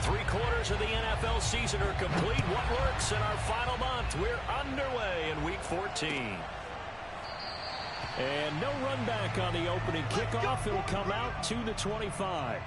Three-quarters of the NFL season are complete. What works in our final month? We're underway in Week 14. And no run back on the opening kickoff. It'll come out to the 25.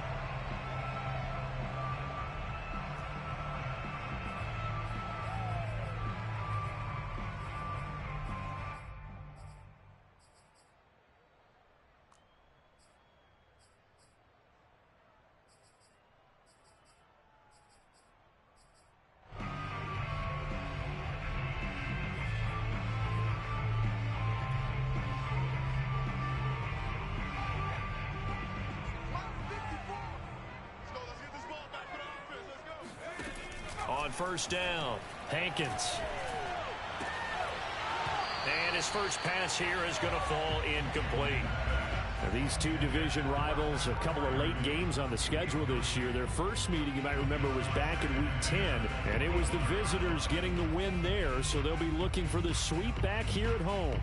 On first down, Hankins. And his first pass here is going to fall incomplete. Now, these two division rivals, a couple of late games on the schedule this year. Their first meeting, you might remember, was back in Week 10, and it was the visitors getting the win there, so they'll be looking for the sweep back here at home.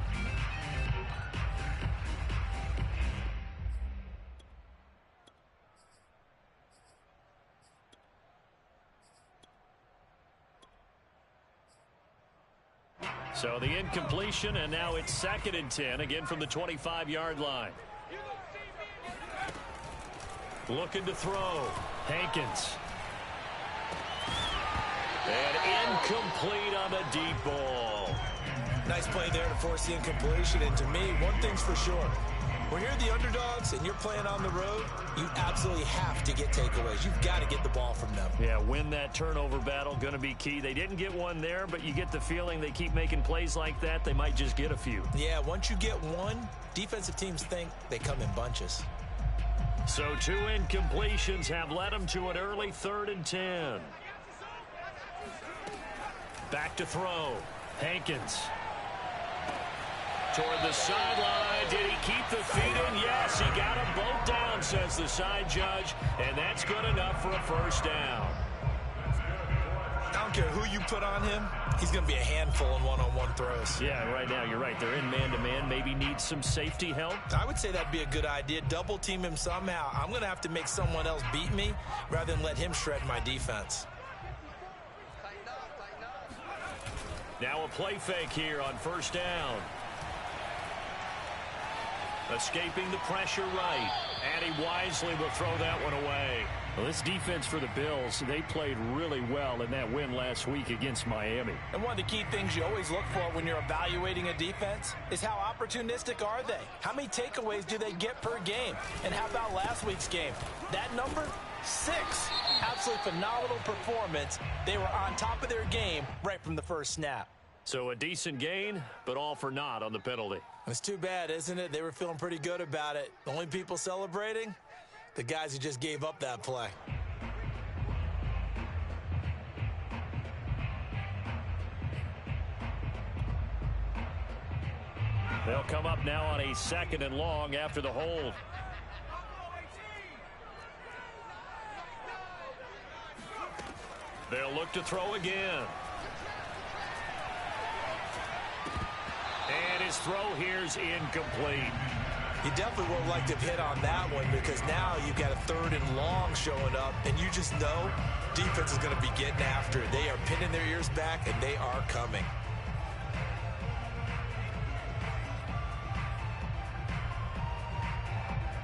So the incompletion, and now it's 2nd and 10, again from the 25-yard line. Looking to throw. Hankins. And incomplete on the deep ball. Nice play there to force the incompletion. And to me, one thing's for sure. When you're the underdogs and you're playing on the road, you absolutely have to get takeaways. You've got to get the ball from them. Yeah, win that turnover battle, going to be key. They didn't get one there, but you get the feeling they keep making plays like that, they might just get a few. Yeah, once you get one, defensive teams think they come in bunches. So 2 incompletions have led them to an early 3rd and 10. Back to throw. Hankins. Toward the sideline. Did he keep the feet in? Yes, he got them both down, says the side judge, and that's good enough for a first down. I don't care who you put on him, he's going to be a handful in one-on-one throws. Yeah, right now you're right. They're in man-to-man. Maybe need some safety help. I would say that'd be a good idea. Double team him somehow. I'm going to have to make someone else beat me rather than let him shred my defense. Now a play fake here on first down. Escaping the pressure right. And he wisely will throw that one away. Well, this defense for the Bills, they played really well in that win last week against Miami. And one of the key things you always look for when you're evaluating a defense is how opportunistic are they? How many takeaways do they get per game? And how about last week's game? That number? 6. Absolutely phenomenal performance. They were on top of their game right from the first snap. So a decent gain, but all for naught on the penalty. It's too bad, isn't it? They were feeling pretty good about it. The only people celebrating? The guys who just gave up that play. They'll come up now on a 2nd and long after the hold. They'll look to throw again. And his throw here's incomplete. You definitely would like to hit on that one because now you've got a 3rd and long showing up, and you just know defense is going to be getting after it. They are pinning their ears back, and they are coming.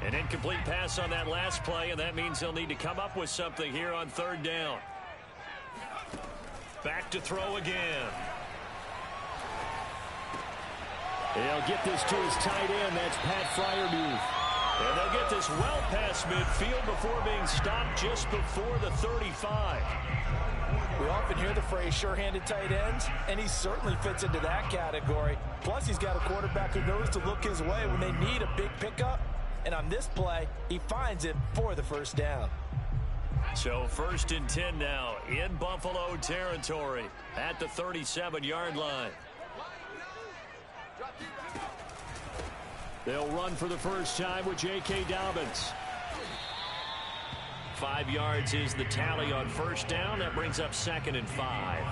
An incomplete pass on that last play, and that means they'll need to come up with something here on 3rd down. Back to throw again. They'll get this to his tight end. That's Pat Freiermuth. And they'll get this well past midfield before being stopped just before the 35. We often hear the phrase sure-handed tight ends, and he certainly fits into that category. Plus, he's got a quarterback who knows to look his way when they need a big pickup. And on this play, he finds it for the first down. So 1st and 10 now in Buffalo territory at the 37-yard line. They'll run for the first time with J.K. Dobbins. 5 yards is the tally on first down. That brings up 2nd and 5.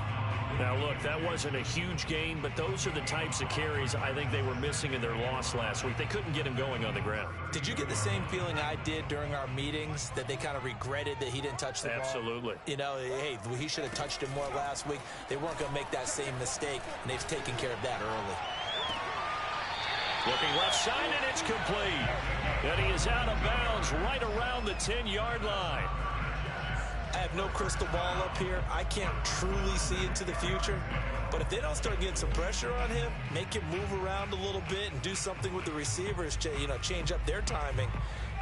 Now, look, that wasn't a huge gain, but those are the types of carries I think they were missing in their loss last week. They couldn't get him going on the ground. Did you get the same feeling I did during our meetings, that they kind of regretted that he didn't touch the ball? Absolutely. You know, hey, he should have touched it more last week. They weren't going to make that same mistake, and they've taken care of that early. Looking left side, and it's complete. And he is out of bounds right around the 10-yard line. I have no crystal ball up here. I can't truly see into the future. But if they don't start getting some pressure on him, make him move around a little bit and do something with the receivers, change up their timing,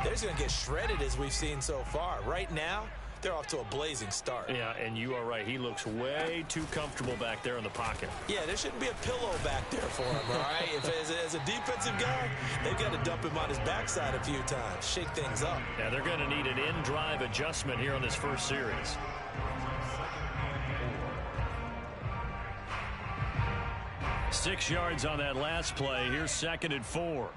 they're just going to get shredded as we've seen so far. Right now, they're off to a blazing start. Yeah, and you are right. He looks way too comfortable back there in the pocket. Yeah, there shouldn't be a pillow back there for him, all right? As a defensive guy, they've got to dump him on his backside a few times, shake things up. Yeah, they're going to need an in-drive adjustment here on this first series. Six yards on that last play. Here's 2nd and 4.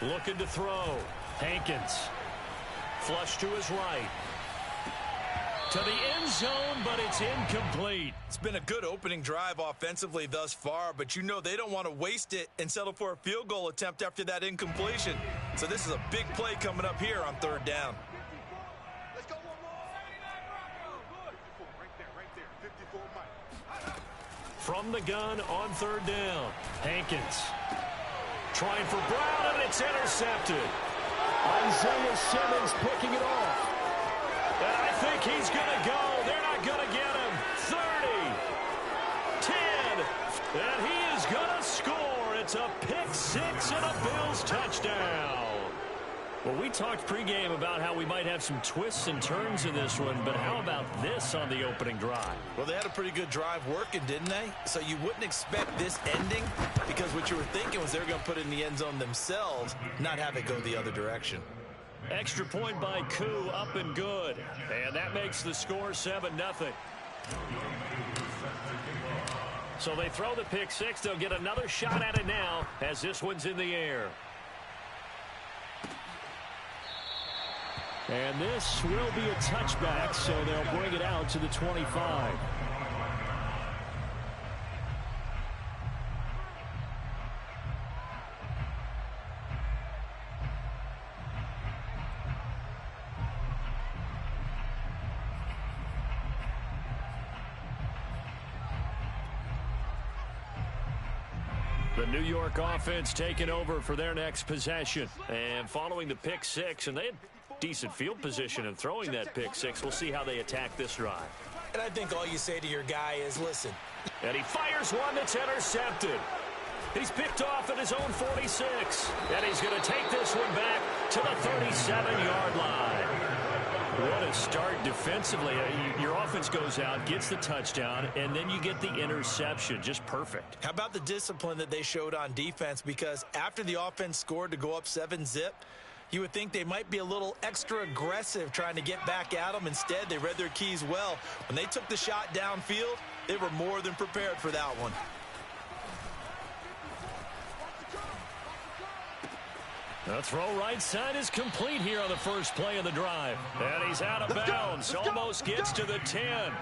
Looking to throw. Hankins. Flush to his right. To the end zone, but it's incomplete. It's been a good opening drive offensively thus far, but you know they don't want to waste it and settle for a field goal attempt after that incompletion. So this is a big play coming up here on 3rd down. From the gun on 3rd down. Hankins. Trying for Brown, and it's intercepted. Isaiah Simmons picking it off. And I think he's going to go. They're not going to get him. 30. 10. And he is going to score. It's a pick six and a Bills touchdown. Well, we talked pregame about how we might have some twists and turns in this one, but how about this on the opening drive? Well, they had a pretty good drive working, didn't they? So you wouldn't expect this ending, because what you were thinking was they were going to put it in the end zone themselves, not have it go the other direction. Extra point by Koo, up and good. And that makes the score 7-0. So they throw the pick six. They'll get another shot at it now as this one's in the air. And this will be a touchback, so they'll bring it out to the 25. The New York offense taking over for their next possession. And following the pick six, and they had decent field position and throwing that pick six. We'll see how they attack this drive. And I think all you say to your guy is, listen. And he fires one that's intercepted. He's picked off at his own 46. And he's going to take this one back to the 37-yard line. What a start defensively. Your offense goes out, gets the touchdown, and then you get the interception. Just perfect. How about the discipline that they showed on defense? Because after the offense scored to go up 7-zip, you would think they might be a little extra aggressive trying to get back at them. Instead, they read their keys well. When they took the shot downfield, they were more than prepared for that one. The throw right side is complete here on the first play of the drive. And he's out of bounds. Almost gets to the 10.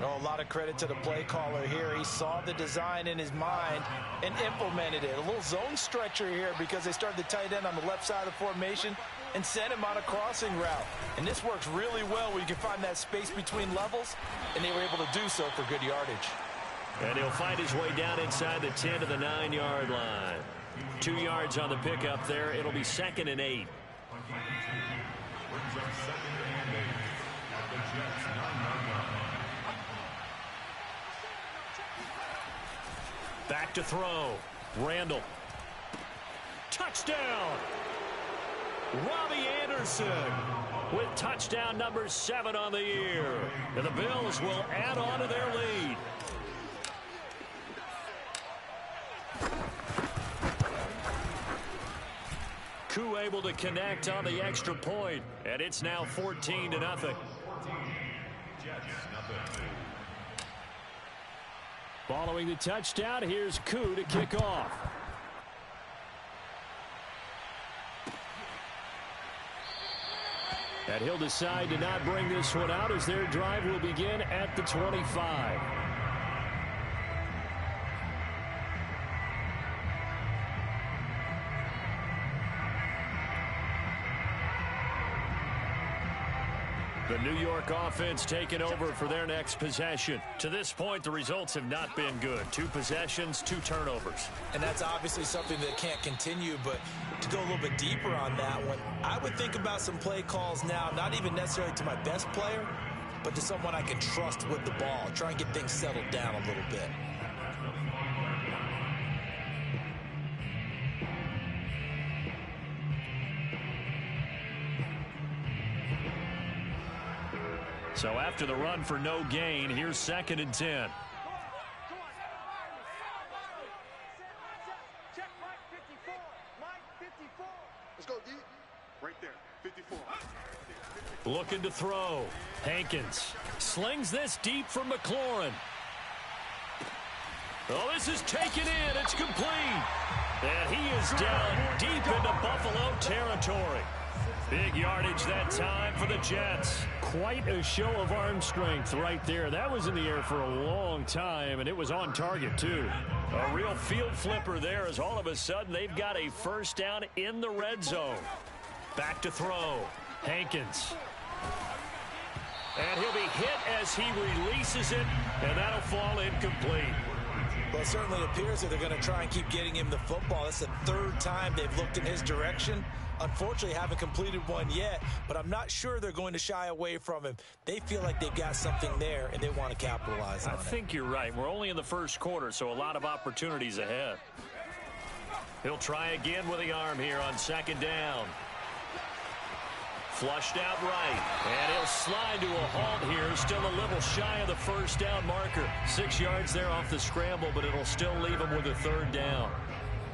Oh, a lot of credit to the play caller here. He saw the design in his mind and implemented it. A little zone stretcher here because they started the tight end on the left side of the formation and sent him on a crossing route. And this works really well where you can find that space between levels, and they were able to do so for good yardage. And he'll find his way down inside the 10 to the 9-yard line. 2 yards on the pickup there. It'll be 2nd and 8. Back to throw. Randall. Touchdown! Robbie Anderson with touchdown number 7 on the year. And the Bills will add on to their lead. Koo able to connect on the extra point, and it's now 14-0. Following the touchdown, here's Koo to kick off. And he'll decide to not bring this one out as their drive will begin at the 25. The New York offense taking over for their next possession. To this point, the results have not been good. 2 possessions, 2 turnovers. And that's obviously something that can't continue, but to go a little bit deeper on that one, I would think about some play calls now, not even necessarily to my best player, but to someone I can trust with the ball. Try and get things settled down a little bit. So after the run for no gain, here's 2nd and 10. Let's go, D. Right there, 54. Looking to throw. Hankins slings this deep from McLaurin. Oh, this is taken in. It's complete. And he is down deep into Buffalo territory. Big yardage that time for the Jets. Quite a show of arm strength right there. That was in the air for a long time, and it was on target, too. A real field flipper there as all of a sudden they've got a first down in the red zone. Back to throw. Hankins. And he'll be hit as he releases it, and that'll fall incomplete. Well, it certainly appears that they're going to try and keep getting him the football. That's the 3rd time they've looked in his direction. Unfortunately, haven't completed one yet, but I'm not sure they're going to shy away from him. They feel like they've got something there, and they want to capitalize on it. I think you're right. We're only in the 1st quarter, so a lot of opportunities ahead. He'll try again with the arm here on 2nd down. Flushed out right, and he'll slide to a halt here. Still a little shy of the first down marker. 6 yards there off the scramble, but it'll still leave him with a 3rd down.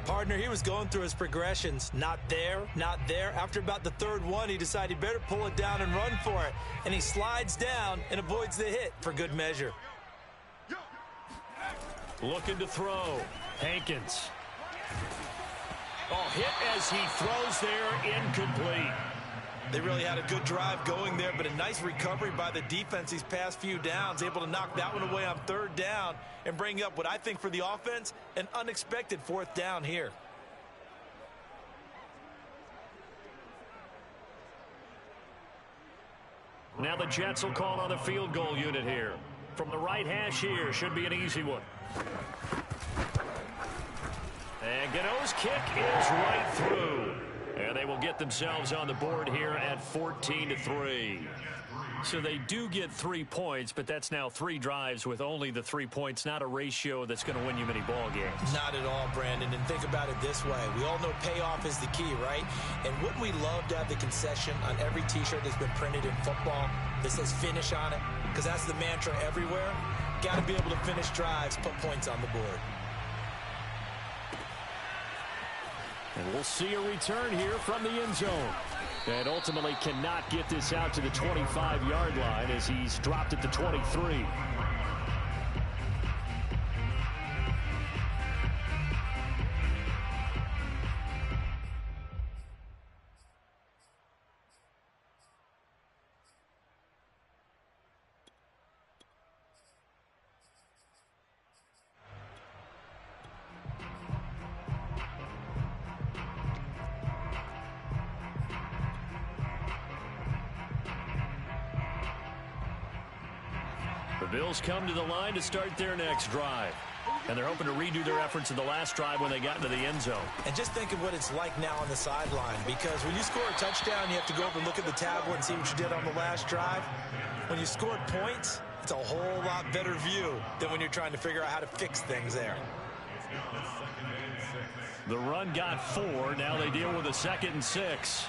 Partner, he was going through his progressions. Not there, not there. After about the 3rd one, he decided he better pull it down and run for it. And he slides down and avoids the hit for good measure. Looking to throw. Hankins. Oh, hit as he throws there, incomplete. They really had a good drive going there, but a nice recovery by the defense these past few downs, able to knock that one away on 3rd down and bring up what I think for the offense, an unexpected 4th down here. Now the Jets will call on the field goal unit here. From the right hash here, should be an easy one. And Gano's kick is right through. And they will get themselves on the board here at 14-3. So they do get 3 points, but that's now 3 drives with only the 3 points, not a ratio that's going to win you many ball games. Not at all, Brandon. And think about it this way. We all know payoff is the key, right? And wouldn't we love to have the concession on every T-shirt that's been printed in football that says finish on it? Because that's the mantra everywhere. Got to be able to finish drives, put points on the board. And we'll see a return here from the end zone. And ultimately cannot get this out to the 25-yard line as he's dropped at the 23. The Bills come to the line to start their next drive. And they're hoping to redo their efforts in the last drive when they got into the end zone. And just think of what it's like now on the sideline, because when you score a touchdown, you have to go over and look at the tablet and see what you did on the last drive. When you scored points, it's a whole lot better view than when you're trying to figure out how to fix things there. The run got 4. Now they deal with a 2nd and 6.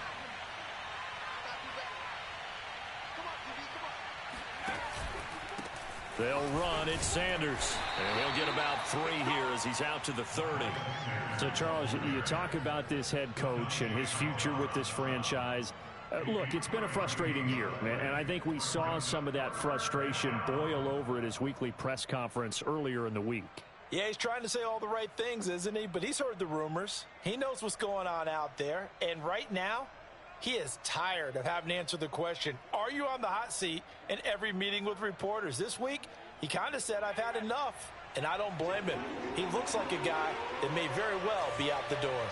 They'll run. It's Sanders. And he'll get about 3 here as he's out to the 30. So, Charles, you talk about this head coach and his future with this franchise. Look, it's been a frustrating year, and I think we saw some of that frustration boil over at his weekly press conference earlier in the week. Yeah, he's trying to say all the right things, isn't he? But he's heard the rumors. He knows what's going on out there. And right now, He is tired of having to answer the question, are you on the hot seat, in every meeting with reporters. This week, he kind of said, I've had enough, and I don't blame him. He looks like a guy that may very well be out the door.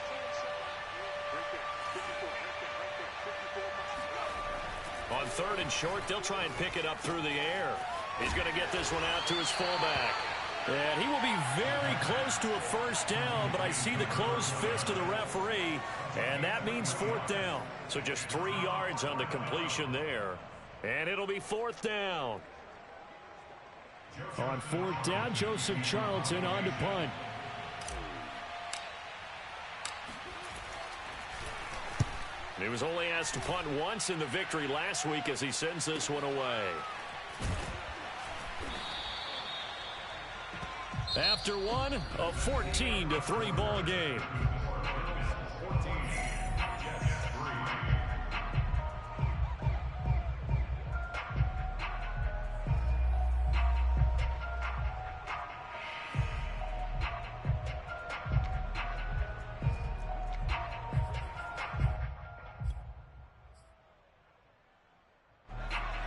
On 3rd and short, they'll try and pick it up through the air. He's going to get this one out to his fullback. And he will be very close to a first down, but I see the closed fist of the referee, and that means 4th down. So just 3 yards on the completion there, and it'll be 4th down. On 4th down, Joseph Charlton on to punt. He was only asked to punt once in the victory last week as he sends this one away. After one, a 14-3 ball game.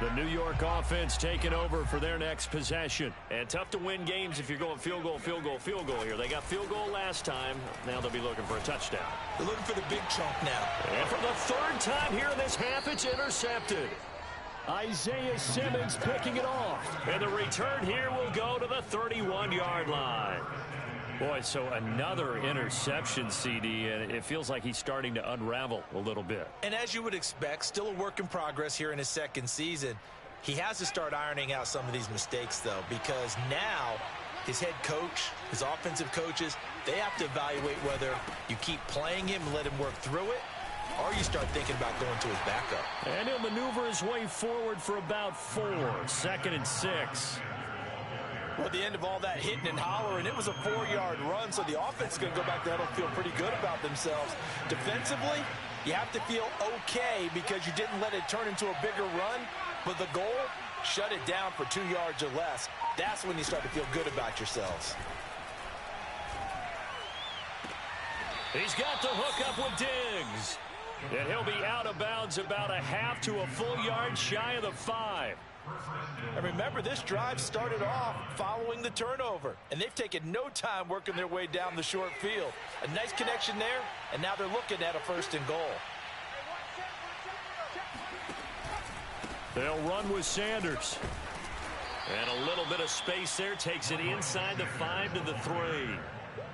The New York offense taking over for their next possession. And tough to win games if you're going field goal, field goal, field goal here. They got field goal last time. Now they'll be looking for a touchdown. They're looking for the big chunk now. And for the 3rd time here in this half, it's intercepted. Isaiah Simmons picking it off. And the return here will go to the 31-yard line. Boy, so another interception, CD, and it feels like he's starting to unravel a little bit. And as you would expect, still a work in progress here in his 2nd season. He has to start ironing out some of these mistakes, though, because now his head coach, his offensive coaches, they have to evaluate whether you keep playing him and let him work through it, or you start thinking about going to his backup. And he'll maneuver his way forward for about 4. 2nd and 6. Well, at the end of all that hitting and hollering, it was a 4-yard run, so the offense is going to go back there and feel pretty good about themselves. Defensively, you have to feel okay because you didn't let it turn into a bigger run, but the goal, shut it down for 2 yards or less. That's when you start to feel good about yourselves. He's got the hook up with Diggs. And he'll be out of bounds about a half to a full yard shy of the 5. And remember, this drive started off following the turnover, and they've taken no time working their way down the short field. A nice connection there, and now they're looking at a 1st and goal. They'll run with Sanders. And a little bit of space there takes it inside the 5 to the 3.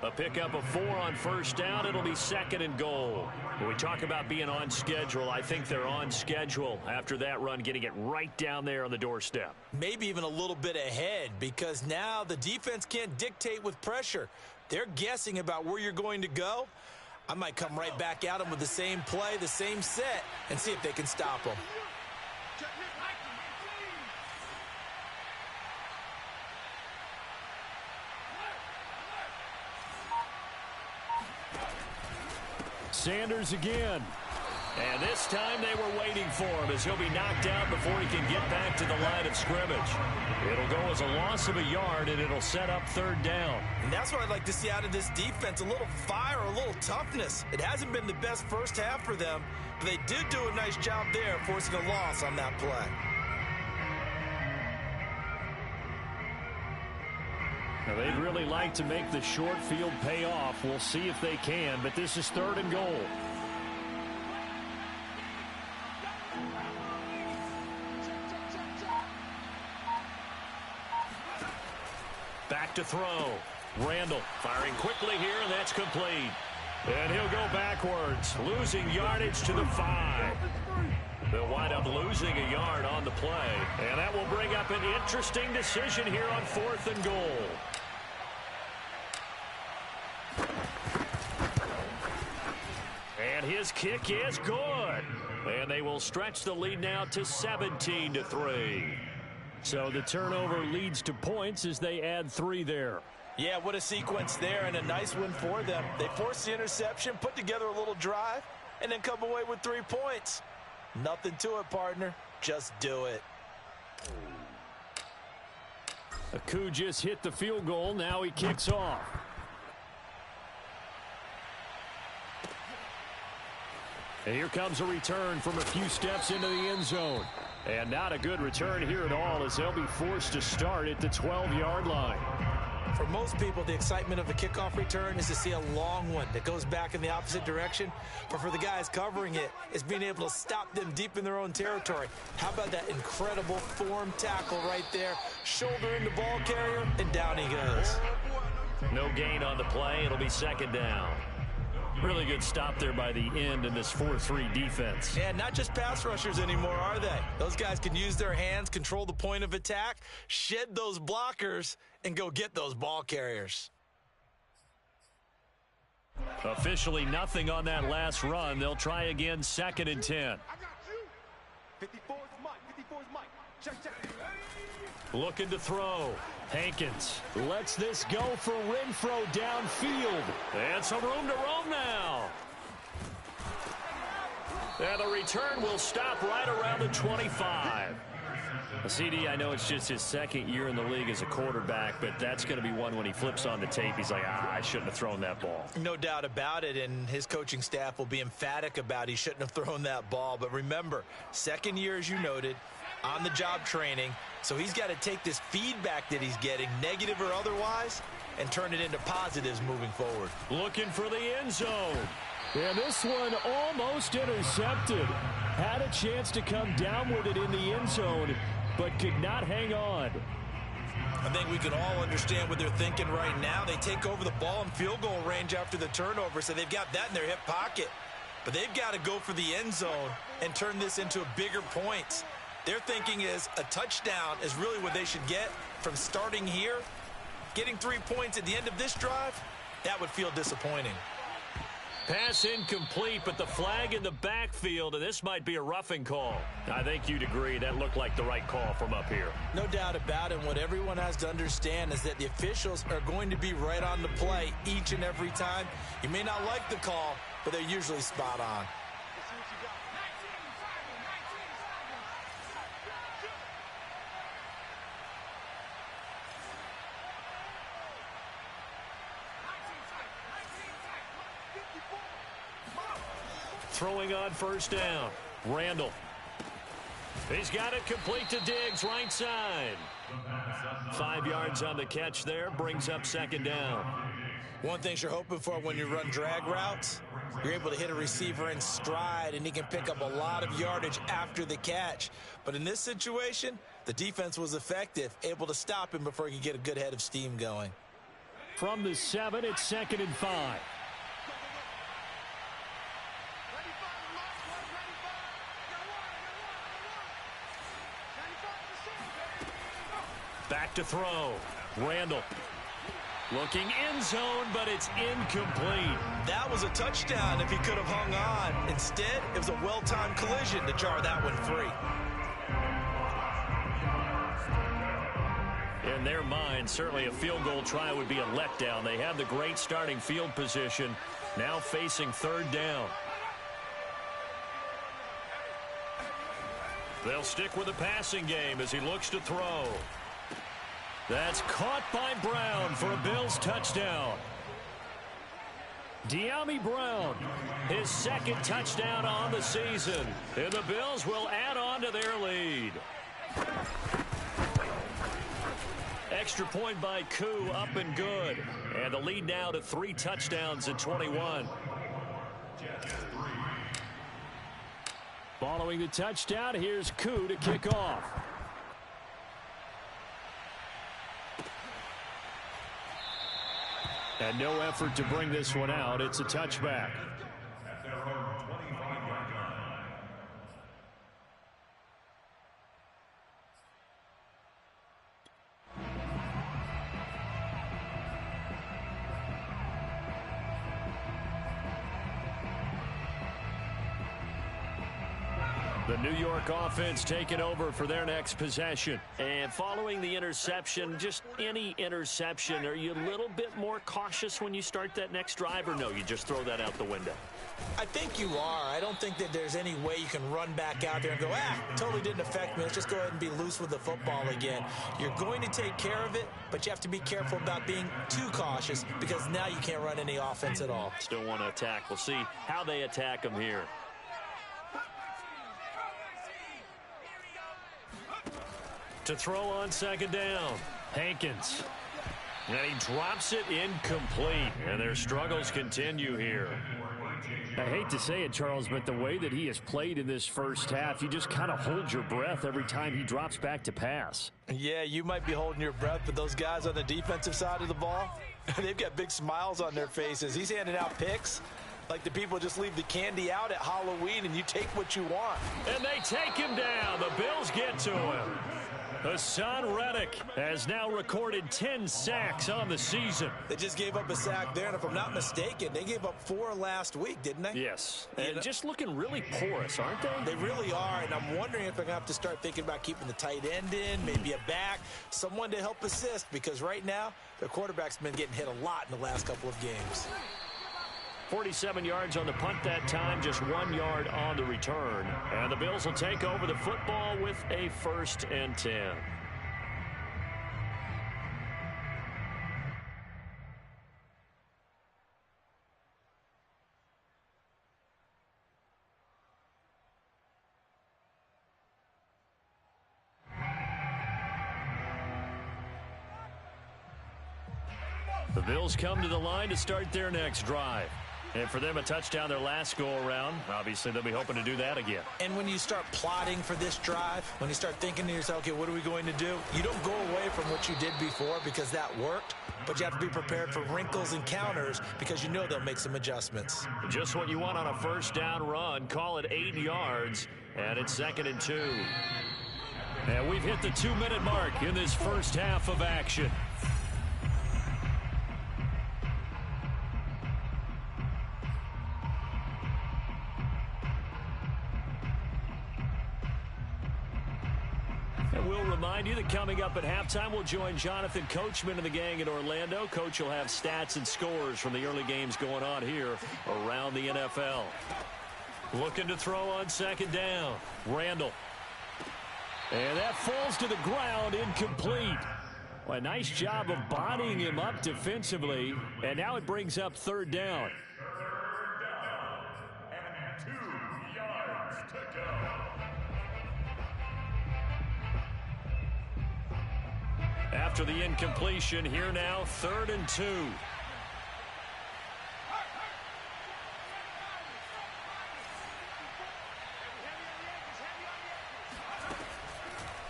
A pickup of 4 on 1st down. It'll be 2nd and goal. When we talk about being on schedule, I think they're on schedule after that run, getting it right down there on the doorstep. Maybe even a little bit ahead, because now the defense can't dictate with pressure. They're guessing about where you're going to go. I might come right back at them with the same play, the same set, and see if they can stop them. Sanders again. And this time they were waiting for him as he'll be knocked out before he can get back to the line of scrimmage. It'll go as a loss of a yard, and it'll set up 3rd down. And that's what I'd like to see out of this defense, a little fire, a little toughness. It hasn't been the best first half for them, but they did do a nice job there forcing a loss on that play. Now, they'd really like to make the short field pay off. We'll see if they can, but this is 3rd and goal. Back to throw. Randall firing quickly here, and that's complete. And he'll go backwards, losing yardage to the 5. They'll wind up losing a yard on the play. And that will bring up an interesting decision here on 4th and goal. And his kick is good. And they will stretch the lead now to 17-3. So the turnover leads to points as they add 3 there. Yeah, what a sequence there, and a nice win for them. They forced the interception, put together a little drive, and then come away with 3 points. Nothing to it, partner. Just do it. Aku just hit the field goal. Now he kicks off. And here comes a return from a few steps into the end zone. And not a good return here at all, as they'll be forced to start at the 12-yard line. For most people, the excitement of a kickoff return is to see a long one that goes back in the opposite direction. But for the guys covering it, it's being able to stop them deep in their own territory. How about that incredible form tackle right there? Shoulder in the ball carrier, and down he goes. No gain on the play. It'll be second down. Really good stop there by the end in this 4-3 defense. Yeah, not just pass rushers anymore, are they? Those guys can use their hands, control the point of attack, shed those blockers, and go get those ball carriers. Officially nothing on that last run. They'll try again, 2nd and 10. I got you. 54 is Mike. 54 is Mike. Check. Looking to throw. Hankins lets this go for Renfro downfield. And some room to roam now. And the return will stop right around the 25. CD, I know it's just his 2nd year in the league as a quarterback, but that's going to be one when he flips on the tape. He's like, I shouldn't have thrown that ball. No doubt about it, and his coaching staff will be emphatic about he shouldn't have thrown that ball. But remember, 2nd year, as you noted, on-the-job training, so he's got to take this feedback that he's getting, negative or otherwise, and turn it into positives moving forward. Looking for the end zone. And this one almost intercepted. Had a chance to come down with it in the end zone, but could not hang on. I think we can all understand what they're thinking right now. They take over the ball in field goal range after the turnover, so they've got that in their hip pocket. But they've got to go for the end zone and turn this into a bigger points. Their thinking is a touchdown is really what they should get from starting here. Getting 3 points at the end of this drive, that would feel disappointing. Pass incomplete, but the flag in the backfield, and this might be a roughing call. I think you'd agree that looked like the right call from up here. No doubt about it. What everyone has to understand is that the officials are going to be right on the play each and every time. You may not like the call, but they're usually spot on. Throwing on first down. Randall. He's got it complete to Diggs, right side. 5 yards on the catch there, brings up 2nd down. One thing you're hoping for when you run drag routes, you're able to hit a receiver in stride, and he can pick up a lot of yardage after the catch. But in this situation, the defense was effective, able to stop him before he could get a good head of steam going. From the 7, it's 2nd and 5. Back to throw. Randall. Looking end zone, but it's incomplete. That was a touchdown if he could have hung on. Instead, it was a well-timed collision to jar that one free. In their mind, certainly a field goal try would be a letdown. They have the great starting field position, now facing 3rd down. They'll stick with the passing game as he looks to throw. That's caught by Brown for a Bills touchdown. De'Ami Brown, his 2nd touchdown on the season. And the Bills will add on to their lead. Extra point by Koo, up and good. And the lead now to 3 touchdowns at 21. Following the touchdown, here's Koo to kick off. And no effort to bring this one out. It's a touchback. The New York offense taking over for their next possession. And following the interception, just any interception, are you a little bit more cautious when you start that next drive, or no, you just throw that out the window? I think you are. I don't think that there's any way you can run back out there and go, totally didn't affect me. Let's just go ahead and be loose with the football again. You're going to take care of it, but you have to be careful about being too cautious because now you can't run any offense at all. Still want to attack. We'll see how they attack them here. To throw on second down. Hankins. And he drops it incomplete. And their struggles continue here. I hate to say it, Charles, but the way that he has played in this first half, you just kind of hold your breath every time he drops back to pass. Yeah, you might be holding your breath, but those guys on the defensive side of the ball, they've got big smiles on their faces. He's handing out picks like the people just leave the candy out at Halloween and you take what you want. And they take him down. The Bills get to him. Hassan Reddick has now recorded 10 sacks on the season. They just gave up a sack there, and if I'm not mistaken, they gave up 4 last week, didn't they? Yes, and just looking really porous, aren't they? They really are, and I'm wondering if they're going to have to start thinking about keeping the tight end in, maybe a back, someone to help assist, because right now, their quarterback's been getting hit a lot in the last couple of games. 47 yards on the punt that time, just 1 yard on the return. And the Bills will take over the football with a 1st and 10. The Bills come to the line to start their next drive. And for them, a touchdown their last go-around. Obviously, they'll be hoping to do that again. And when you start plotting for this drive, when you start thinking to yourself, okay, what are we going to do? You don't go away from what you did before because that worked, but you have to be prepared for wrinkles and counters because you know they'll make some adjustments. Just what you want on a 1st down run. Call it 8 yards, and it's 2nd and 2. And we've hit the 2-minute mark in this first half of action. And we'll remind you that coming up at halftime, we'll join Jonathan Coachman and the gang in Orlando. Coach will have stats and scores from the early games going on here around the NFL. Looking to throw on 2nd down. Randall. And that falls to the ground, incomplete. Well, a nice job of bodying him up defensively. And now it brings up 3rd down. And 2 yards to go. After the incompletion, here now, 3rd and 2.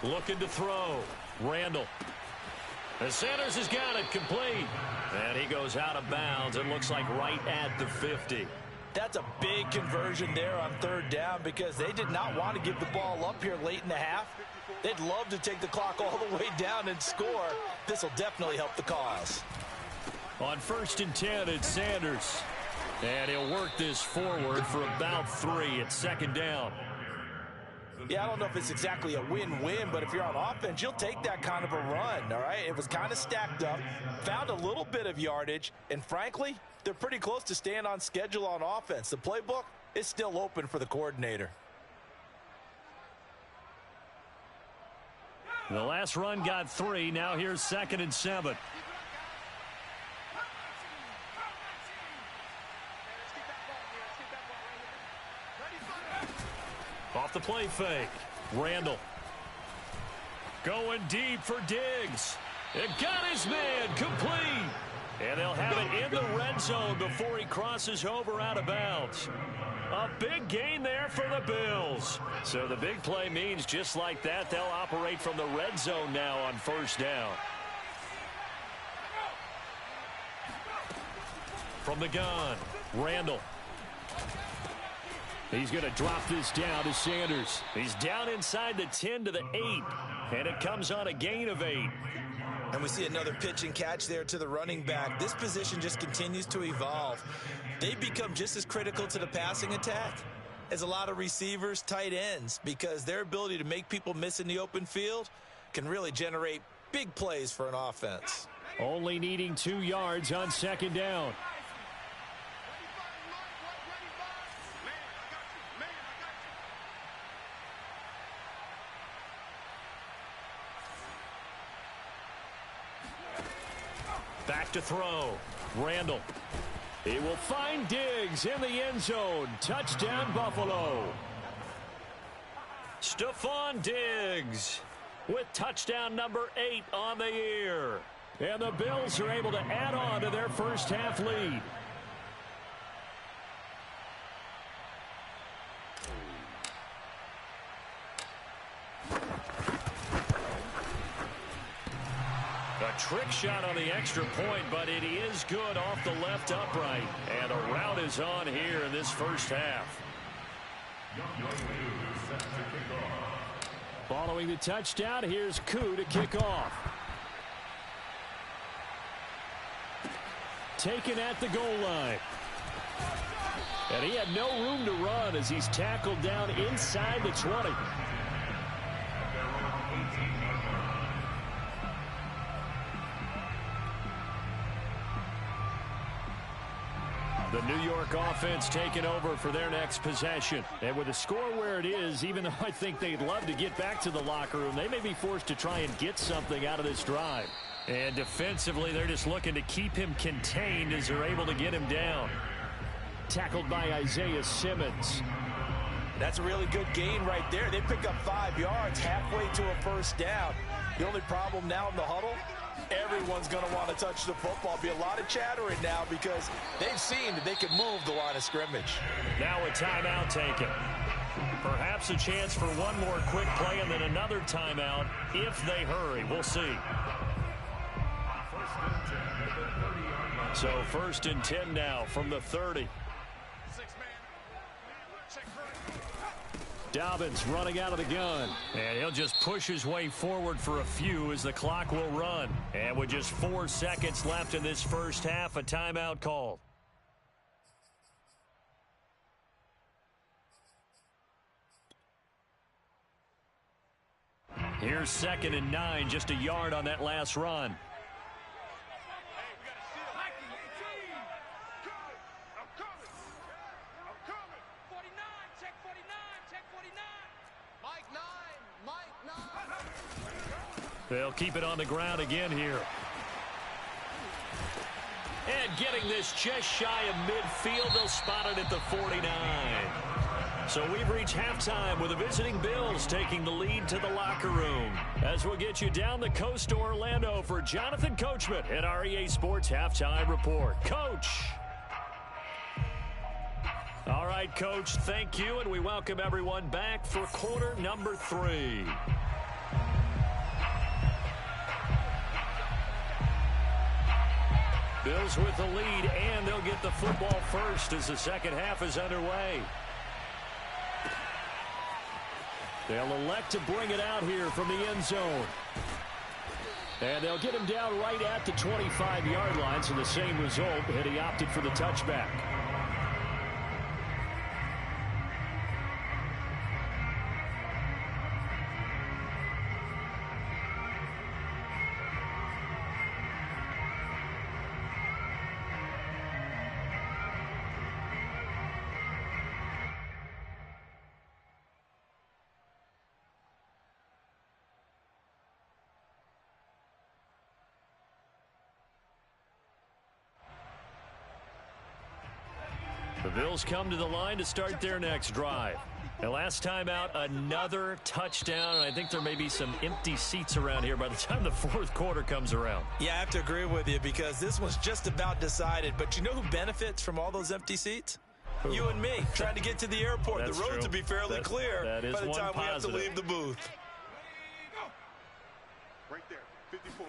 Looking to throw. Randall. And Sanders has got it complete. And he goes out of bounds. It looks like right at the 50. That's a big conversion there on 3rd down because they did not want to give the ball up here late in the half. They'd love to take the clock all the way down and score. This will definitely help the cause. On 1st and 10, it's Sanders. And he'll work this forward for about 3 at 2nd down. Yeah, I don't know if it's exactly a win-win, but if you're on offense, you'll take that kind of a run, all right? It was kind of stacked up, found a little bit of yardage, and frankly, they're pretty close to staying on schedule on offense. The playbook is still open for the coordinator. The last run got 3. Now here's 2nd and 7. Off the play fake. Randall. Going deep for Diggs. It got his man complete. And they'll have it in the red zone before he crosses over out of bounds. A big gain there for the Bills. So the big play means just like that, they'll operate from the red zone now on 1st down. From the gun, Randall. He's going to drop this down to Sanders. He's down inside the 10 to the 8. And it comes on a gain of 8. And we see another pitch and catch there to the running back. This position just continues to evolve. They become just as critical to the passing attack as a lot of receivers, tight ends, because their ability to make people miss in the open field can really generate big plays for an offense. Only needing 2 yards on 2nd down. Back to throw. Randall. He will find Diggs in the end zone. Touchdown, Buffalo. Stephon Diggs. with touchdown number 8 on the year. And the Bills are able to add on to their first half lead. A trick shot on the extra point, but it is good off the left upright. And a rout is on here in this first half. Following the touchdown, here's Koo to kick off. Taken at the goal line. And he had no room to run as he's tackled down inside the 20. The New York offense taking over for their next possession. And with the score where it is, even though I think they'd love to get back to the locker room, they may be forced to try and get something out of this drive. And defensively, they're just looking to keep him contained as they're able to get him down. Tackled by Isaiah Simmons. That's a really good gain right there. They pick up 5 yards halfway to a first down. The only problem now in the huddle, everyone's going to want to touch the football. Be a lot of chattering now because they've seen that they can move the line of scrimmage. Now a timeout taken. Perhaps a chance for one more quick play and then another timeout if they hurry. We'll see. So 1st and 10 now from the 30. Dobbins running out of the gun. And he'll just push his way forward for a few as the clock will run. And with just 4 seconds left in this first half, a timeout called. Here's 2nd and 9, just a yard on that last run. They'll keep it on the ground again here. And getting this just shy of midfield, they'll spot it at the 49. So we've reached halftime with the visiting Bills taking the lead to the locker room. As we'll get you down the coast to Orlando for Jonathan Coachman at our EA Sports Halftime Report. Coach. All right, Coach, thank you, and we welcome everyone back for quarter number 3. Bills with the lead, and they'll get the football first as the second half is underway. They'll elect to bring it out here from the end zone. And they'll get him down right at the 25-yard line, so the same result, and he opted for the touchback. The Bills come to the line to start their next drive. And last time out, another touchdown. And I think there may be some empty seats around here by the time the fourth quarter comes around. Yeah, I have to agree with you because this one's just about decided. But you know who benefits from all those empty seats? Who? You and me, trying to get to the airport. The roads will be fairly clear by the time we have to leave the booth. Right there, 54.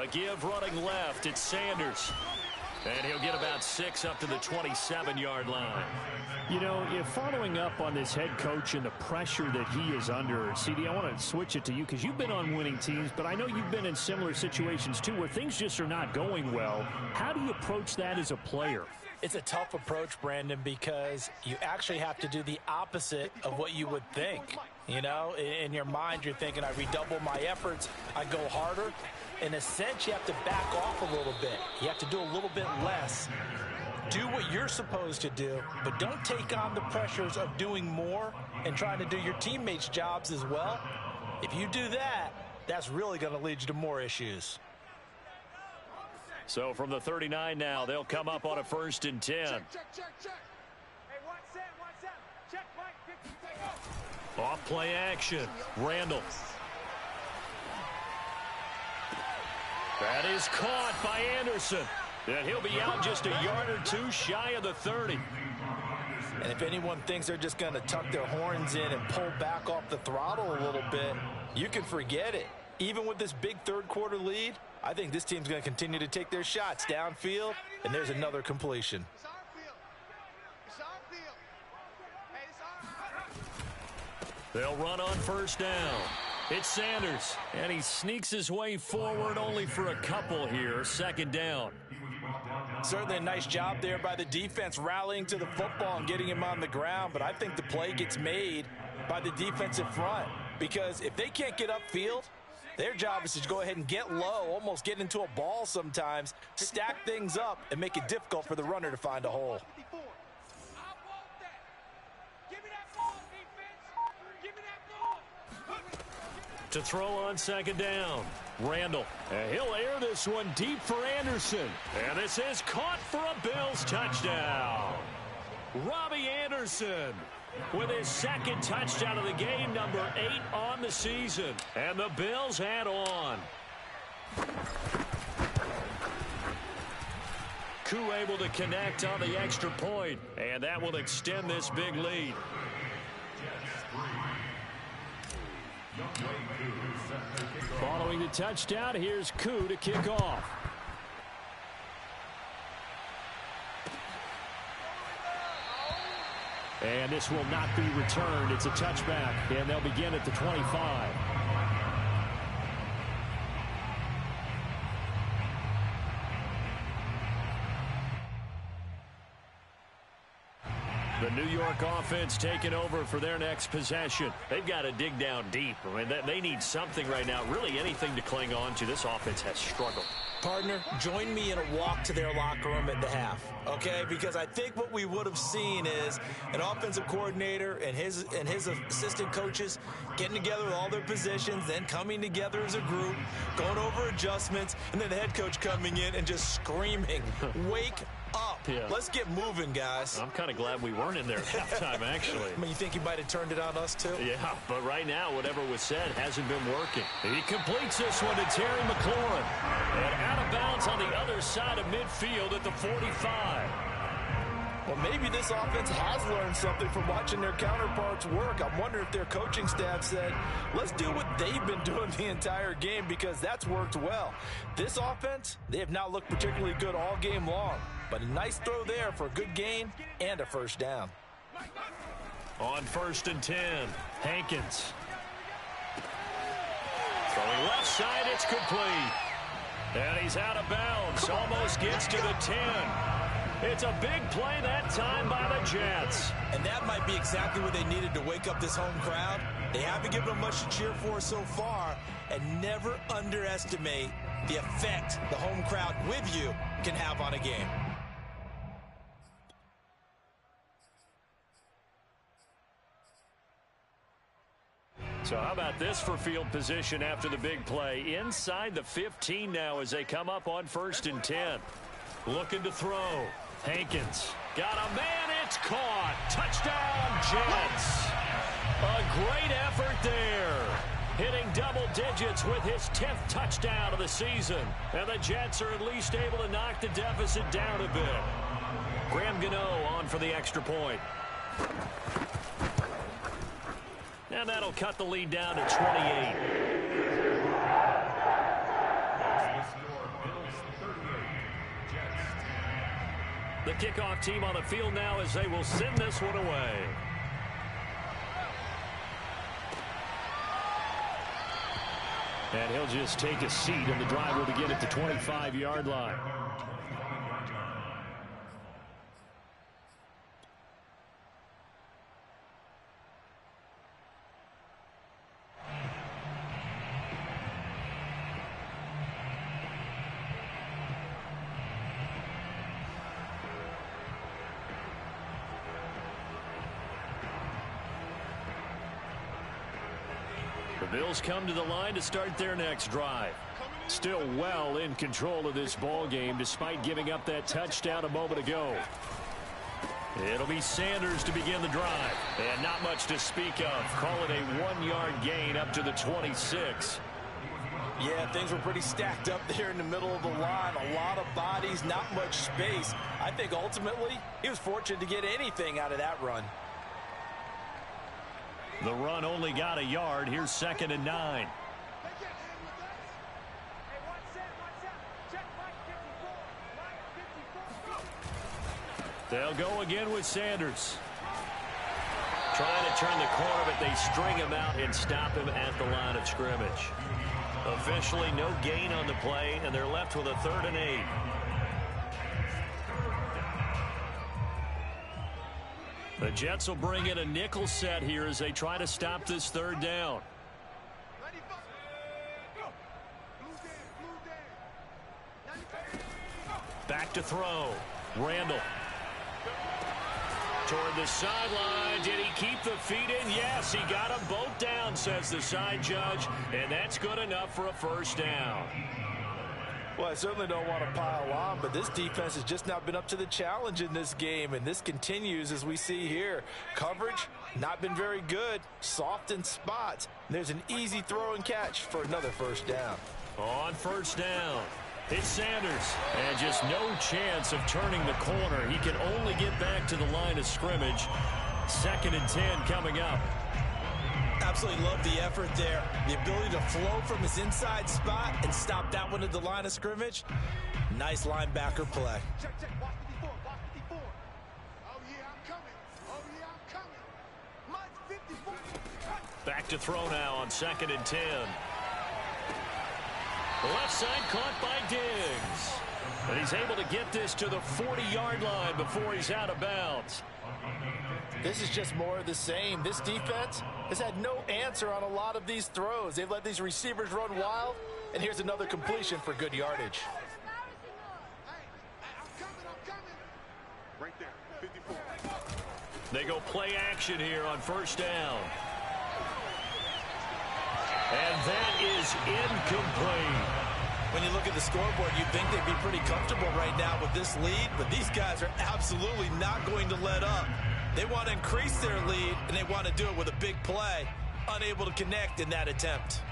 A give running left. It's Sanders. And he'll get about 6 up to the 27-yard line. You know, if following up on this head coach and the pressure that he is under, CD, I want to switch it to you because you've been on winning teams, but I know you've been in similar situations too where things just are not going well. How do you approach that as a player? It's a tough approach, Brandon, because you actually have to do the opposite of what you would think. You know, in your mind, you're thinking, I redouble my efforts, I go harder. In a sense, you have to back off a little bit. You have to do a little bit less. Do what you're supposed to do, but don't take on the pressures of doing more and trying to do your teammates' jobs as well. If you do that, that's really going to lead you to more issues. So from the 39 now, they'll come up on a 1st and 10. Check. Hey, one set. Check, Mike. Off play action. Randall That is caught by Anderson. And he'll be out just a yard or two shy of the 30. And if anyone thinks they're just going to tuck their horns in and pull back off the throttle a little bit, you can forget it. Even with this big third-quarter lead, I think this team's going to continue to take their shots downfield, and there's another completion. It's our field. It's our field. Hey, it's our They'll run on first down. It's Sanders, and he sneaks his way forward only for a couple here. Second down. Certainly a nice job there by the defense rallying to the football and getting him on the ground, but I think the play gets made by the defensive front because if they can't get upfield, their job is to go ahead and get low, almost get into a ball sometimes, stack things up, and make it difficult for the runner to find a hole. To throw on second down, Randall. And he'll air this one deep for Anderson. And this is caught for a Bills touchdown. Robbie Anderson with his second touchdown of the game, number 8 on the season. And the Bills add on. Koo able to connect on the extra point, and that will extend this big lead. Following the touchdown, here's Koo to kick off. And this will not be returned. It's a touchback, and they'll begin at the 25. The New York offense taking over for their next possession. They've got to dig down deep. I mean, they need something right now, really anything to cling on to. This offense has struggled. Partner, join me in a walk to their locker room at the half, okay? Because I think what we would have seen is an offensive coordinator and his assistant coaches getting together with all their positions, then coming together as a group, going over adjustments, and then the head coach coming in and just screaming, wake up. Yeah. Let's get moving, guys. I'm kind of glad we weren't in there at halftime, actually. I mean, you think he might have turned it on us, too? Yeah, but right now, whatever was said hasn't been working. He completes this one to Terry McLaurin. And out of bounds on the other side of midfield at the 45. Well, maybe this offense has learned something from watching their counterparts work. I'm wondering if their coaching staff said, let's do what they've been doing the entire game because that's worked well. This offense, they have not looked particularly good all game long. But a nice throw there for a good gain and a first down. On 1st and 10, Hankins. Throwing left side, it's complete. And he's out of bounds, almost gets to the 10. It's a big play that time by the Jets. And that might be exactly what they needed to wake up this home crowd. They haven't given them much to cheer for so far, and never underestimate the effect the home crowd with you can have on a game. So how about this for field position after the big play? Inside the 15 now as they come up on 1st and 10. Looking to throw. Hankins got a man. It's caught. Touchdown, Jets. A great effort there. Hitting double digits with his 10th touchdown of the season. And the Jets are at least able to knock the deficit down a bit. Graham Gano on for the extra point. And that'll cut the lead down to 28. The kickoff team on the field now as they will send this one away. And he'll just take a seat, and the drive will begin at the 25-yard line. The Bills come to the line to start their next drive. Still well in control of this ball game despite giving up that touchdown a moment ago. It'll be Sanders to begin the drive. And not much to speak of. Call it a 1-yard gain up to the 26. Yeah, things were pretty stacked up there in the middle of the line. A lot of bodies, not much space. I think ultimately he was fortunate to get anything out of that run. The run only got a yard. Here's 2nd and 9. They'll go again with Sanders. Trying to turn the corner, but they string him out and stop him at the line of scrimmage. Officially no gain on the play, and they're left with a 3rd and 8. The Jets will bring in a nickel set here as they try to stop this 3rd down. Back to throw. Randall. Toward the sideline. Did he keep the feet in? Yes, he got them both down, says the side judge, and that's good enough for a 1st down. Well, I certainly don't want to pile on, but this defense has just not been up to the challenge in this game, and this continues as we see here. Coverage, not been very good, soft in spots. There's an easy throw and catch for another 1st down. On 1st down, it's Sanders, and just no chance of turning the corner. He can only get back to the line of scrimmage. 2nd and 10 coming up. Absolutely love the effort there. The ability to flow from his inside spot and stop that one at the line of scrimmage. Nice linebacker play. Check, watch 54, watch 54. Oh, yeah, I'm coming. Oh, yeah, I'm coming. Mine's 54. Back to throw now on 2nd and 10. The left side caught by Diggs. And he's able to get this to the 40-yard line before he's out of bounds. This is just more of the same. This defense has had no answer on a lot of these throws. They've let these receivers run wild, and here's another completion for good yardage. Hey, I'm coming. Right there, 54. They go play action here on 1st down. And that is incomplete. When you look at the scoreboard, you'd think they'd be pretty comfortable right now with this lead, but these guys are absolutely not going to let up. They want to increase their lead, and they want to do it with a big play. Unable to connect in that attempt.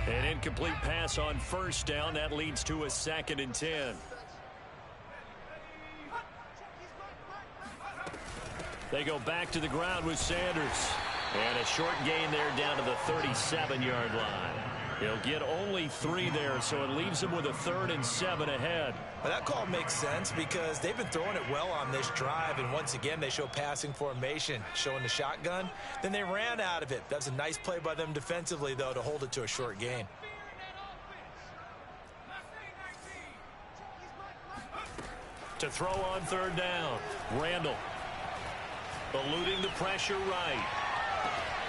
An incomplete pass on 1st down. That leads to a 2nd and 10. They go back to the ground with Sanders. And a short gain there down to the 37-yard line. He'll get only 3 there, so it leaves him with a 3rd and 7 ahead. Well, that call makes sense because they've been throwing it well on this drive, and once again they show passing formation, showing the shotgun. Then they ran out of it. That's a nice play by them defensively, though, to hold it to a short gain. To throw on 3rd down, Randall. Eluding the pressure right.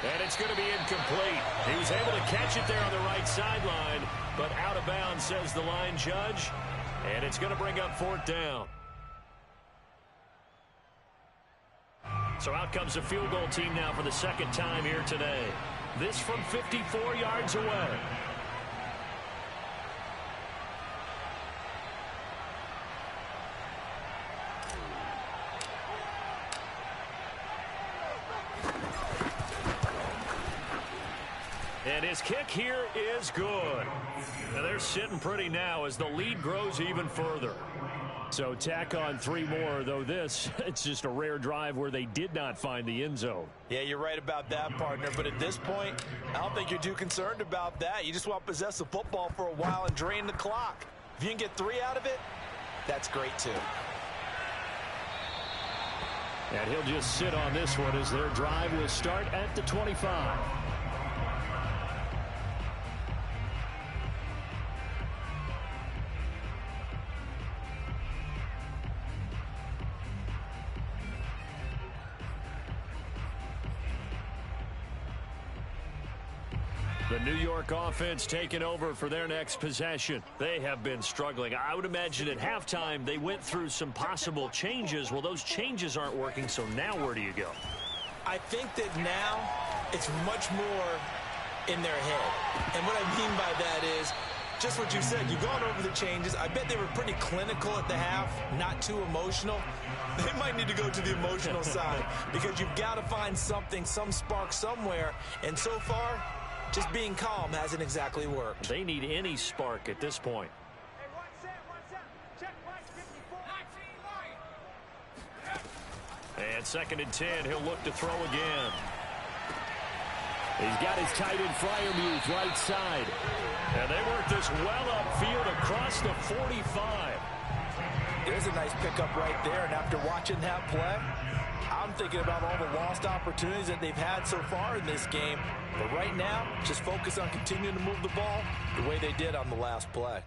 And it's going to be incomplete. He was able to catch it there on the right sideline, but out of bounds, says the line judge. And it's going to bring up 4th down. So out comes the field goal team now for the 2nd time here today. This from 54 yards away. And his kick here is good. Now they're sitting pretty now as the lead grows even further. So tack on 3 more, though this, it's just a rare drive where they did not find the end zone. Yeah, you're right about that, partner. But at this point, I don't think you're too concerned about that. You just want to possess the football for a while and drain the clock. If you can get 3 out of it, that's great too. And he'll just sit on this one as their drive will start at the 25. The New York offense taking over for their next possession. They have been struggling. I would imagine at halftime they went through some possible changes. Well, those changes aren't working, so now where do you go? I think that now it's much more in their head. And what I mean by that is just what you said. You've gone over the changes. I bet they were pretty clinical at the half, not too emotional. They might need to go to the emotional side because you've got to find something, some spark somewhere. And so far, just being calm hasn't exactly worked. They need any spark at this point. And 2nd and 10, he'll look to throw again. He's got his tight end flyer move right side. And they work this well upfield across the 45. There's a nice pickup right there, and after watching that play, I'm thinking about all the lost opportunities that they've had so far in this game. But right now, just focus on continuing to move the ball the way they did on the last play.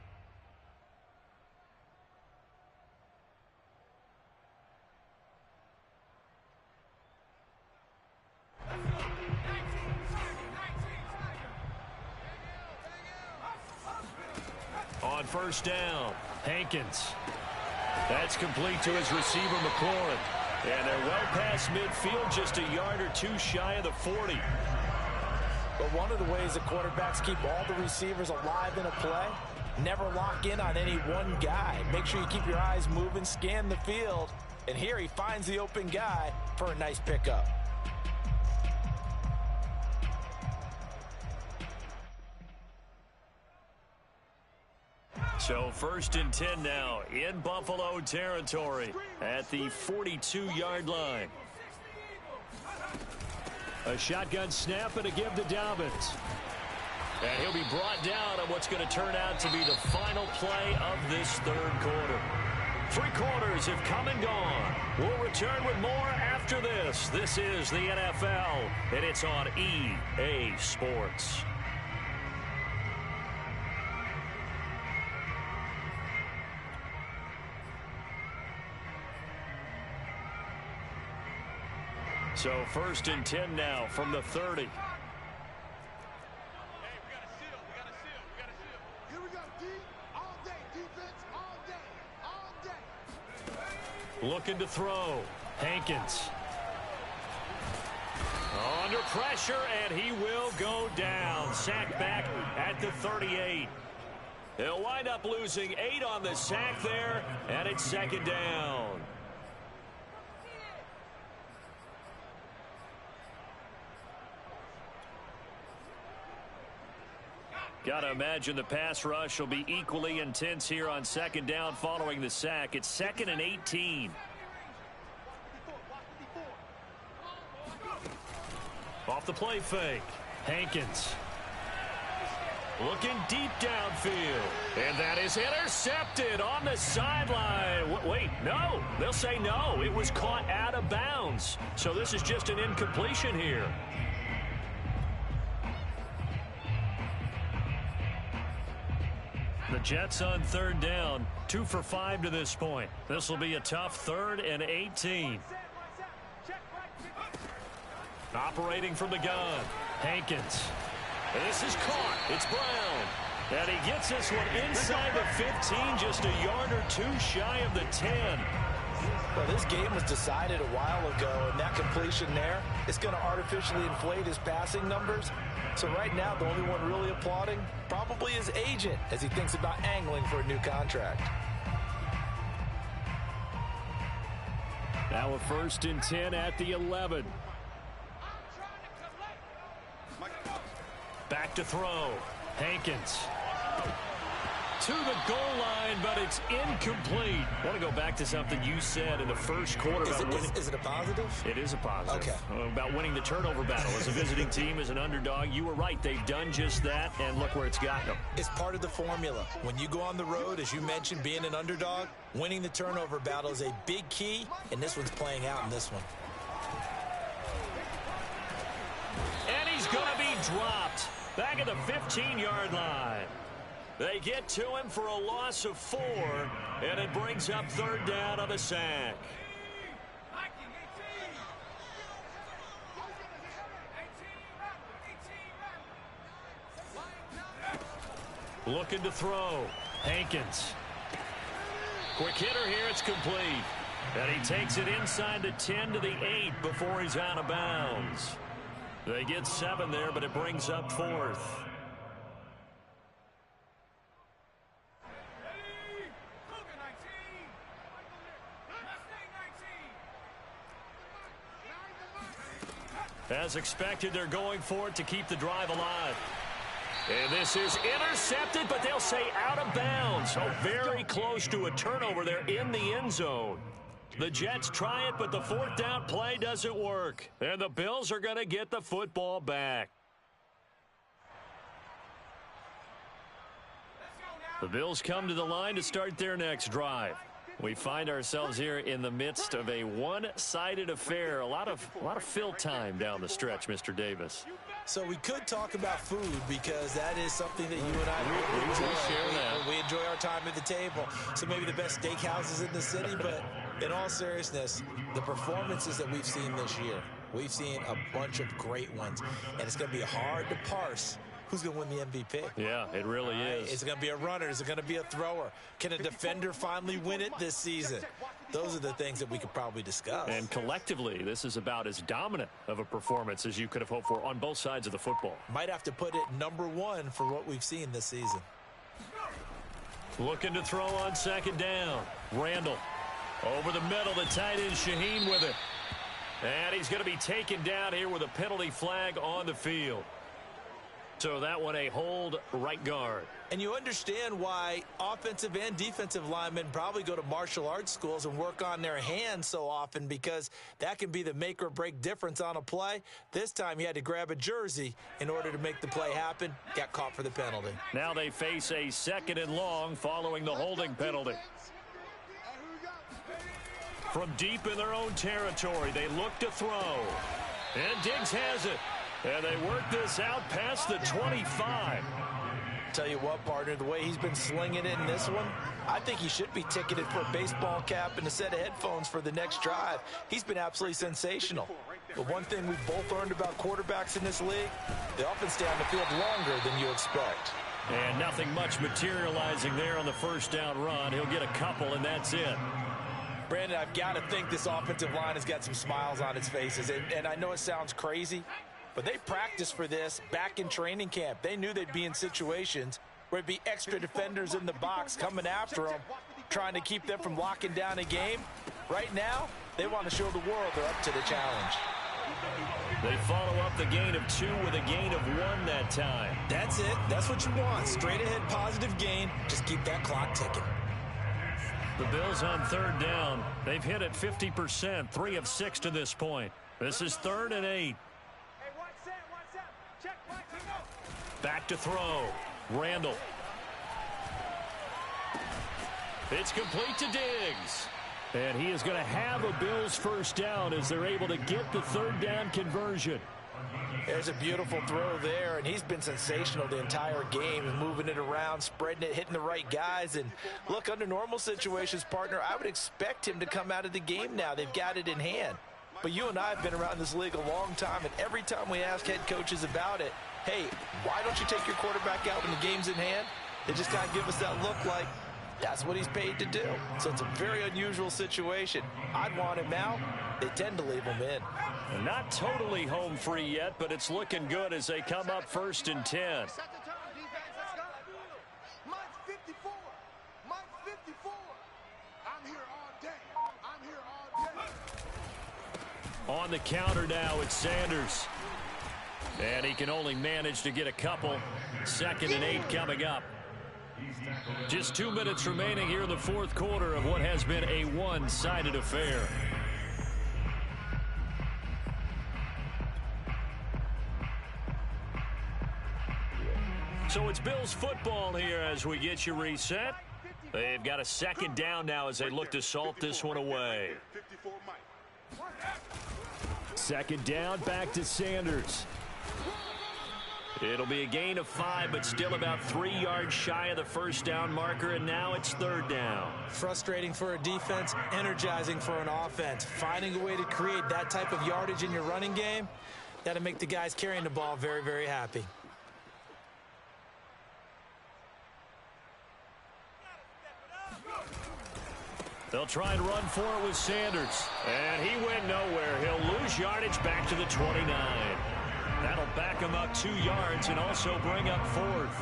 On 1st down, Hankins. That's complete to his receiver, McLaurin. And they're well past midfield, just a yard or two shy of the 40. But one of the ways the quarterbacks keep all the receivers alive in a play, never lock in on any one guy. Make sure you keep your eyes moving, scan the field. And here he finds the open guy for a nice pickup. So 1st and 10 now in Buffalo territory at the 42-yard line. A shotgun snap and a give to Dobbins. And he'll be brought down on what's going to turn out to be the final play of this 3rd quarter. 3 quarters have come and gone. We'll return with more after this. This is the NFL, and it's on EA Sports. So 1st and 10 now from the 30. Hey, we got a seal. We got a seal. We got a seal. Here we go, D. All day. Defense all day. All day. Looking to throw. Hankins. Under pressure, and he will go down. Sack back at the 38. He'll wind up losing 8 on the sack there, and it's 2nd down. Got to imagine the pass rush will be equally intense here on 2nd down following the sack. It's 2nd and 18. Off the play fake. Hankins. Looking deep downfield. And that is intercepted on the sideline. Wait, no. They'll say no. It was caught out of bounds. So this is just an incompletion here. The Jets on 3rd down, 2 for 5 to this point. This will be a tough 3rd and 18. Operating from the gun, Hankins. This is caught. It's Brown. And he gets this one inside the 15, just a yard or 2 shy of the 10. Well, this game was decided a while ago, and that completion there is going to artificially inflate his passing numbers. So right now, the only one really applauding probably his agent as he thinks about angling for a new contract. Now a 1st and 10 at the 11. Back to throw. Hankins. To the goal line, but it's incomplete. I want to go back to something you said in the 1st quarter. Is it a positive? It is a positive. Okay. About winning the turnover battle. As a visiting team, as an underdog, you were right. They've done just that, and look where it's gotten them. It's part of the formula. When you go on the road, as you mentioned, being an underdog, winning the turnover battle is a big key, and this one's playing out in this one. And he's going to be dropped back at the 15-yard line. They get to him for a loss of 4, and it brings up 3rd down on the sack. Looking to throw. Hankins. Quick hitter here. It's complete. And he takes it inside the 10 to the 8 before he's out of bounds. They get 7 there, but it brings up 4th. As expected, they're going for it to keep the drive alive. And this is intercepted, but they'll say out of bounds. So very close to a turnover there in the end zone. The Jets try it, but the fourth down play doesn't work. And the Bills are going to get the football back. The Bills come to the line to start their next drive. We find ourselves here in the midst of a one-sided affair. A lot of fill time down the stretch, Mr. Davis. So we could talk about food because that is something that you and I really enjoy. We enjoy our time at the table. So maybe the best steakhouses in the city, but in all seriousness, the performances that we've seen this year, we've seen a bunch of great ones, and it's going to be hard to parse who's going to win the MVP. Yeah, it really is. Is it going to be a runner? Is it going to be a thrower? Can a defender finally win it this season? Those are the things that we could probably discuss. And collectively, this is about as dominant of a performance as you could have hoped for on both sides of the football. Might have to put it #1 for what we've seen this season. Looking to throw on second down. Randall over the middle. The tight end Shaheen with it. And he's going to be taken down here with a penalty flag on the field. So that one a hold right guard. And you understand why offensive and defensive linemen probably go to martial arts schools and work on their hands so often, because that can be the make or break difference on a play. This time he had to grab a jersey in order to make the play happen. Got caught for the penalty. Now they face a 2nd and long following the holding penalty. From deep in their own territory, they look to throw. And Diggs has it. And they work this out past the 25. Tell you what, partner, the way he's been slinging it in this one, I think he should be ticketed for a baseball cap and a set of headphones for the next drive. He's been absolutely sensational. But one thing we've both learned about quarterbacks in this league, they often stay on the field longer than you expect. And nothing much materializing there on the first down run. He'll get a couple, and that's it. Brandon, I've got to think this offensive line has got some smiles on its faces. And I know it sounds crazy, but they practiced for this back in training camp. They knew they'd be in situations where it'd be extra defenders in the box coming after them, trying to keep them from locking down a game. Right now, they want to show the world they're up to the challenge. They follow up the gain of 2 with a gain of 1 that time. That's it. That's what you want. Straight ahead positive gain. Just keep that clock ticking. The Bills on 3rd down. They've hit it 50%, 3 of 6 to this point. This is 3rd and 8. Back to throw. Randall. It's complete to Diggs. And he is going to have a Bills first down as they're able to get the 3rd down conversion. There's a beautiful throw there, and he's been sensational the entire game, moving it around, spreading it, hitting the right guys. And look, under normal situations, partner, I would expect him to come out of the game now. They've got it in hand. But you and I have been around this league a long time, and every time we ask head coaches about it, hey, why don't you take your quarterback out when the game's in hand? They just kind of give us that look like that's what he's paid to do. So it's a very unusual situation. I'd want him out. They tend to leave him in. And not totally home free yet, but it's looking good as they come up 1st and 10. Mike 54. Mike 54. I'm here all day. I'm here all day. On the counter now, it's Sanders. And he can only manage to get a couple. 2nd and 8 coming up. Just 2 minutes remaining here in the 4th quarter of what has been a one-sided affair. So it's Bills football here as we get you reset. They've got a 2nd down now as they look to salt this one away. 2nd down, back to Sanders. It'll be a gain of 5, but still about 3 yards shy of the first down marker, and now it's 3rd down. Frustrating for a defense, energizing for an offense. Finding a way to create that type of yardage in your running game, that'll make the guys carrying the ball very, very happy. They'll try and run for it with Sanders. And he went nowhere. He'll lose yardage back to the 29. That'll back him up 2 yards and also bring up 4th.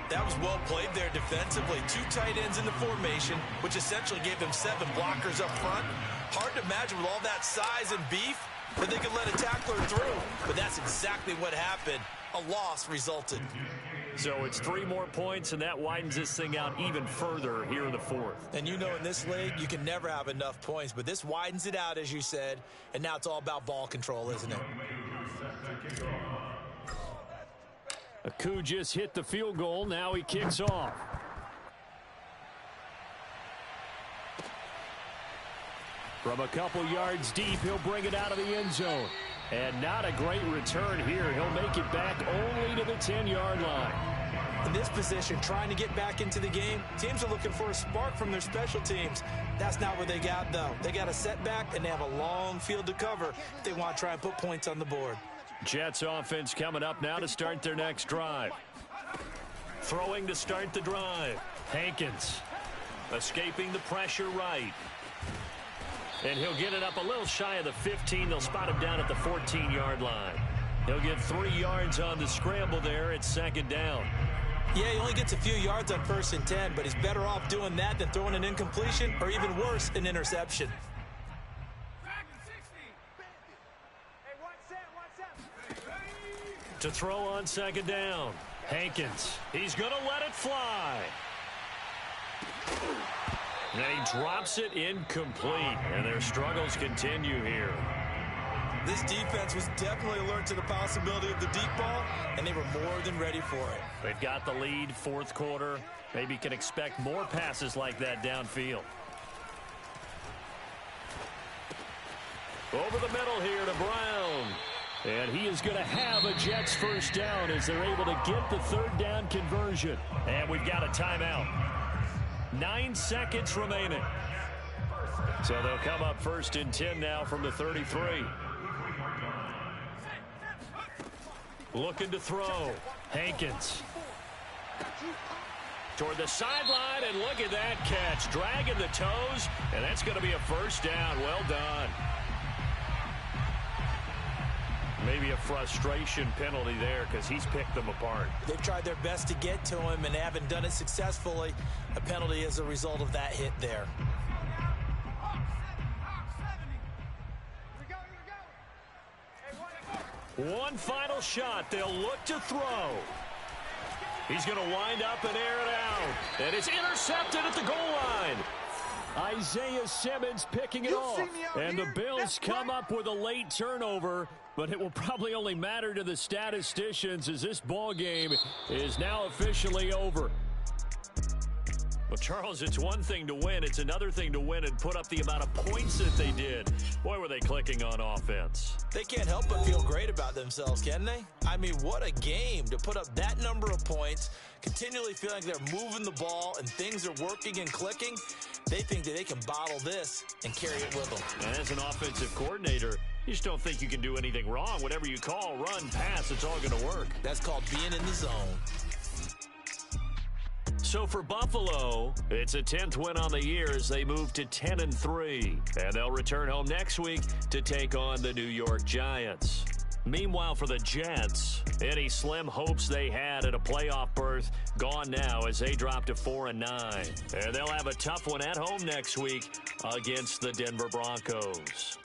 That was well played there defensively. 2 tight ends in the formation, which essentially gave them 7 blockers up front. Hard to imagine with all that size and beef, that they could let a tackler through. But that's exactly what happened. A loss resulted. So it's 3 more points, and that widens this thing out even further here in the fourth. And you know in this league, you can never have enough points. But this widens it out, as you said. And now it's all about ball control, isn't it? Aku just hit the field goal. Now he kicks off. From a couple yards deep, he'll bring it out of the end zone. And not a great return here. He'll make it back only to the 10-yard line. In this position, trying to get back into the game, teams are looking for a spark from their special teams. That's not what they got, though. They got a setback, and they have a long field to cover if they want to try and put points on the board. Jets offense coming up now to start their next drive. Throwing to start the drive. Hankins escaping the pressure right. And he'll get it up a little shy of the 15. They'll spot him down at the 14-yard line. He'll get 3 yards on the scramble there. It's second down. Yeah, he only gets a few yards on 1st and 10, but he's better off doing that than throwing an incompletion or even worse, an interception. To throw on second down. Hankins. He's going to let it fly. And he drops it incomplete. And their struggles continue here. This defense was definitely alert to the possibility of the deep ball, and they were more than ready for it. They've got the lead, fourth quarter. Maybe can expect more passes like that downfield. Over the middle here to Brown. And he is going to have a Jets first down as they're able to get the third down conversion. And we've got a timeout. 9 seconds remaining. So they'll come up 1st and 10 now from the 33. Looking to throw. Hankins. Toward the sideline, and look at that catch. Dragging the toes, and that's going to be a first down. Well done. Maybe a frustration penalty there because he's picked them apart. They've tried their best to get to him and haven't done it successfully. A penalty as a result of that hit there. One final shot. They'll look to throw. He's going to wind up and air it out. And it's intercepted at the goal line. Isaiah Simmons picking it off. And the Bills come up with a late turnover, but it will probably only matter to the statisticians as this ball game is now officially over. Well, Charles, it's one thing to win. It's another thing to win and put up the amount of points that they did. Boy, were they clicking on offense. They can't help but feel great about themselves, can they? I mean, what a game to put up that number of points, continually feeling like they're moving the ball and things are working and clicking. They think that they can bottle this and carry it with them. And as an offensive coordinator, you just don't think you can do anything wrong. Whatever you call, run, pass, it's all going to work. That's called being in the zone. So for Buffalo, it's a 10th win on the year as they move to 10-3. And they'll return home next week to take on the New York Giants. Meanwhile, for the Jets, any slim hopes they had at a playoff berth gone now as they drop to 4-9. And they'll have a tough one at home next week against the Denver Broncos.